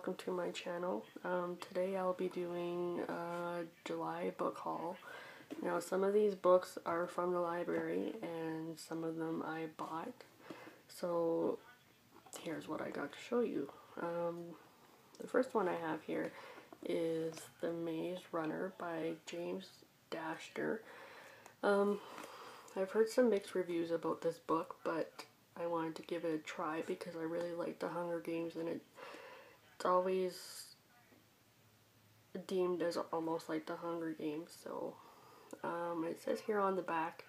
welcome to my channel. Today I'll be doing a July book haul. Now some of these books are from the library and some of them I bought. So here's what I got to show you. The first one I have here is The Maze Runner by James Dashner. I've heard some mixed reviews about this book, but I wanted to give it a try because I really like the Hunger Games, and it's always deemed as almost like the Hunger Games. So it says here on the back,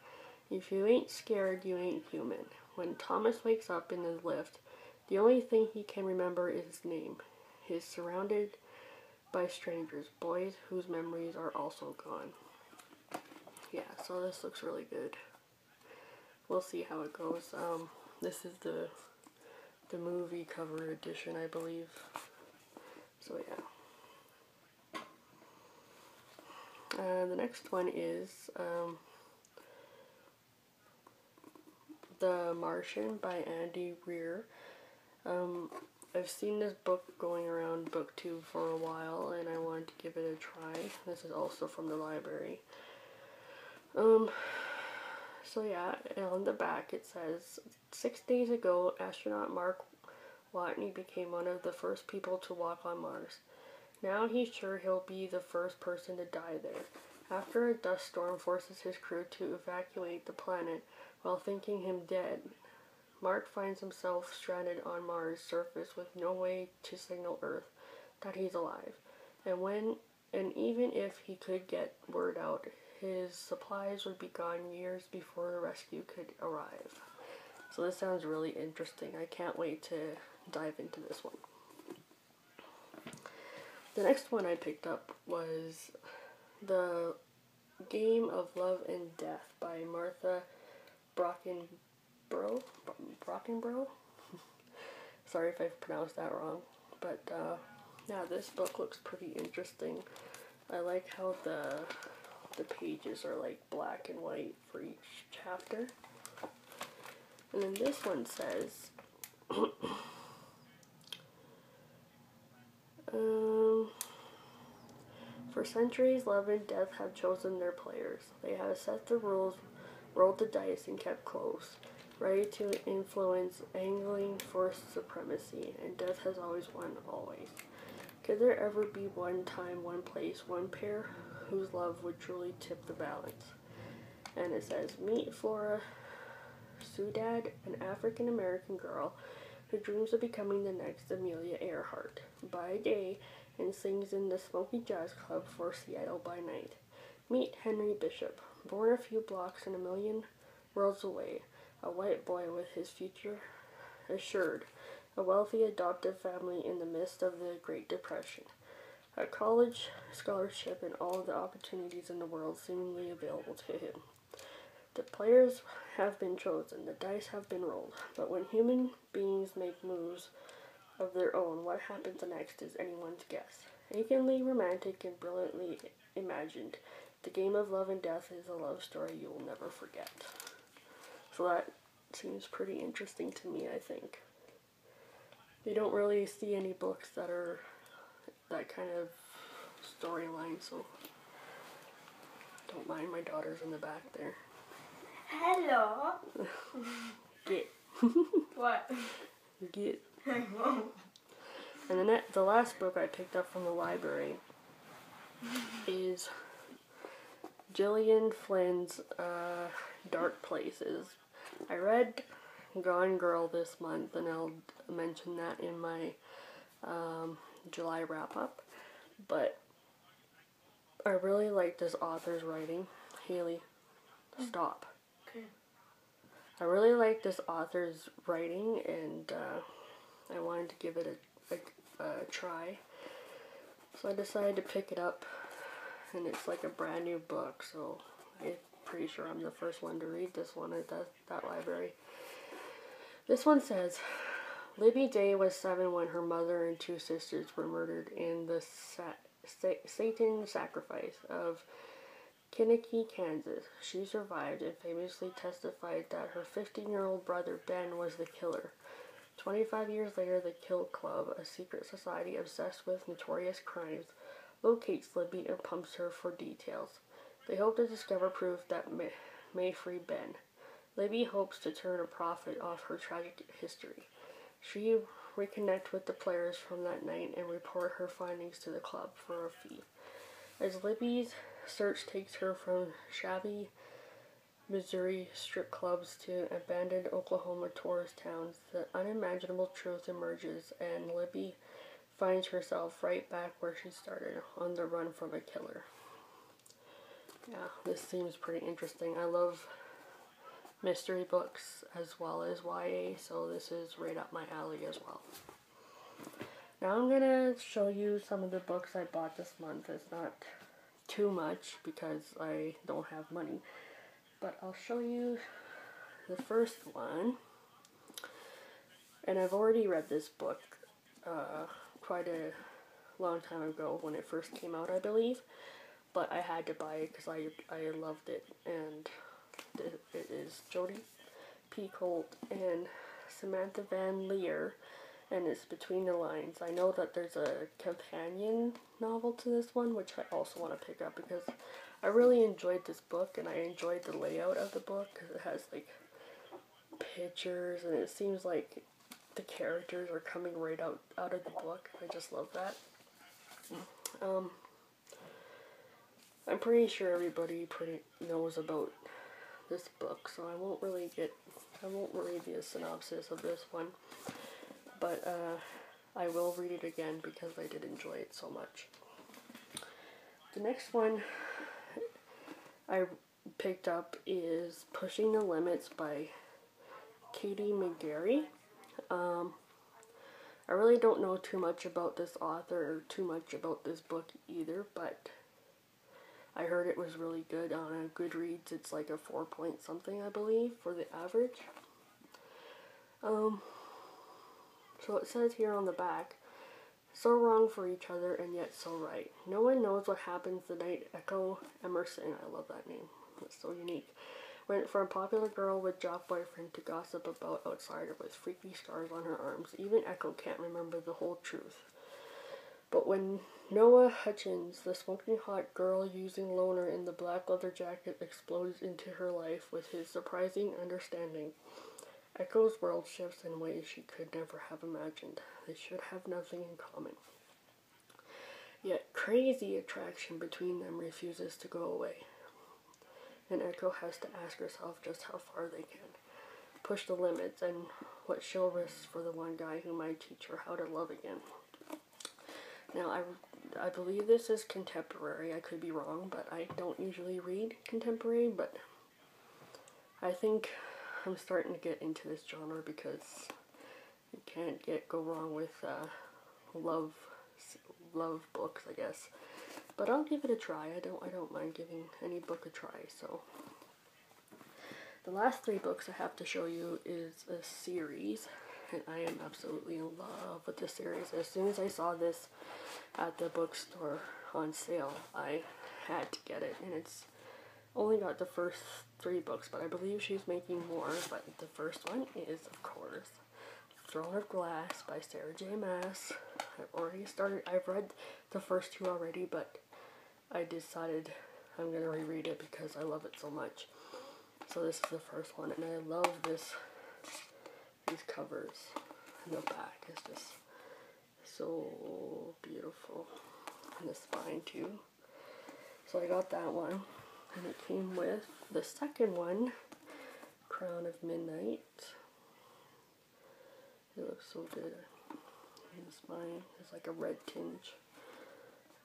if you ain't scared, you ain't human. When Thomas wakes up in his lift, the only thing he can remember is his name. He's surrounded by strangers, boys whose memories are also gone. Yeah, so this looks really good. We'll see how it goes. This is the movie cover edition, I believe. So yeah. The next one is The Martian by Andy Weir. I've seen this book going around BookTube for a while, and I wanted to give it a try. This is also from the library. So yeah, on the back it says, 6 days ago, astronaut Mark Watney became one of the first people to walk on Mars. Now he's sure he'll be the first person to die there. After a dust storm forces his crew to evacuate the planet while thinking him dead, Mark finds himself stranded on Mars' surface with no way to signal Earth that he's alive. And even if he could get word out, his supplies would be gone years before the rescue could arrive. So this sounds really interesting. I can't wait to dive into this one. The next one I picked up was The Game of Love and Death by Martha Brockenbrough. Sorry if I pronounced that wrong. But yeah, this book looks pretty interesting. I like how the pages are like black and white for each chapter. And then this one says, for centuries, love and death have chosen their players. They have set the rules, rolled the dice, and kept close, ready to influence, angling for supremacy, and death has always won, always. Could there ever be one time, one place, one pair whose love would truly tip the balance? And it says, meet Flora Soledad, an African-American girl who dreams of becoming the next Amelia Earhart by day and sings in the Smoky Jazz Club for Seattle by night. Meet Henry Bishop, born a few blocks and a million worlds away, a white boy with his future assured, a wealthy adoptive family in the midst of the Great Depression, a college scholarship, and all of the opportunities in the world seemingly available to him. The players have been chosen, the dice have been rolled, but when human beings make moves of their own, what happens next is anyone's guess. Achingly romantic and brilliantly imagined, The Game of Love and Death is a love story you will never forget. So that seems pretty interesting to me, I think. You don't really see any books that are that kind of storyline, so don't mind my daughters in the back there. Hello. Get. What? Get. I won't. And the last book I picked up from the library is Gillian Flynn's Dark Places. I read Gone Girl this month, and I'll mention that in my July wrap-up. But I really like this author's writing. Haley, stop. Okay. I really like this author's writing, and I wanted to give it a try. So I decided to pick it up, and it's like a brand new book, so I'm pretty sure I'm the first one to read this one at that library. This one says, Libby Day was 7 when her mother and 2 sisters were murdered in the Satan sacrifice of Kinnicky, Kansas. She survived and famously testified that her 15-year-old brother Ben was the killer. 25 years later, the Kill Club, a secret society obsessed with notorious crimes, locates Libby and pumps her for details. They hope to discover proof that may free Ben. Libby hopes to turn a profit off her tragic history. She reconnects with the players from that night and report her findings to the club for a fee. As Libby's search takes her from shabby Missouri strip clubs to abandoned Oklahoma tourist towns, the unimaginable truth emerges and Libby finds herself right back where she started, on the run from a killer. Yeah, this seems pretty interesting. I love mystery books as well as YA, so this is right up my alley as well. Now I'm gonna show you some of the books I bought this month. It's not too much because I don't have money, but I'll show you the first one. And I've already read this book quite a long time ago when it first came out, I believe, but I had to buy it because I loved it. And it is Jodi Picoult and Samantha Van Leer, and it's Between the Lines. I know that there's a companion novel to this one, which I also want to pick up because I really enjoyed this book, and I enjoyed the layout of the book because it has like pictures, and it seems like the characters are coming right out of the book. I just love that. I'm pretty sure everybody knows about this book, so I won't read the synopsis of this one, but I will read it again because I did enjoy it so much. The next one I picked up is Pushing the Limits by Katie McGarry. I really don't know too much about this author or too much about this book either, but I heard it was really good on Goodreads. It's like a 4 point something, I believe, for the average. So it says here on the back, so wrong for each other and yet so right. No one knows what happens the night Echo Emerson, I love that name, that's so unique, went from popular girl with jock boyfriend to gossip about outsider with freaky scars on her arms. Even Echo can't remember the whole truth. But when Noah Hutchins, the smoking hot girl using loner in the black leather jacket, explodes into her life with his surprising understanding, Echo's world shifts in ways she could never have imagined. They should have nothing in common. Yet crazy attraction between them refuses to go away, and Echo has to ask herself just how far they can push the limits and what she'll risk for the one guy who might teach her how to love again. Now, I believe this is contemporary. I could be wrong, but I don't usually read contemporary, but I think I'm starting to get into this genre because you can't go wrong with love books, I guess. But I'll give it a try. I don't mind giving any book a try. So the last 3 books I have to show you is a series, and I am absolutely in love with this series. As soon as I saw this at the bookstore on sale, I had to get it, and it's only got the first 3 books, but I believe she's making more. But the first one is, of course, Throne of Glass by Sarah J. Maas. I've read the first 2 already, but I decided I'm going to reread it because I love it so much. So this is the first one, and I love these covers, and the back is just so beautiful, and the spine too. So I got that one, and it came with the second one, Crown of Midnight. It looks so good. And the spine is like a red tinge,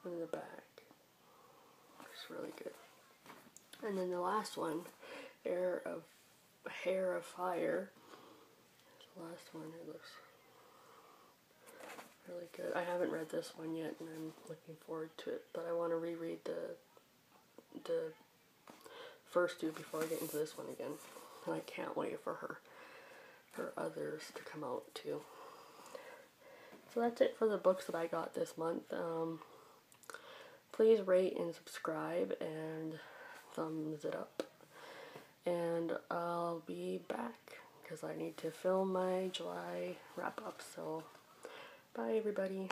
and the back looks really good. And then the last one, Hair of Fire. The last one, it looks really good. I haven't read this one yet, and I'm looking forward to it, but I want to reread the first 2 before I get into this one again. And I can't wait for her others to come out too. So that's it for the books that I got this month. Please rate and subscribe and thumbs it up. And I'll be back because I need to film my July wrap up. So, bye everybody.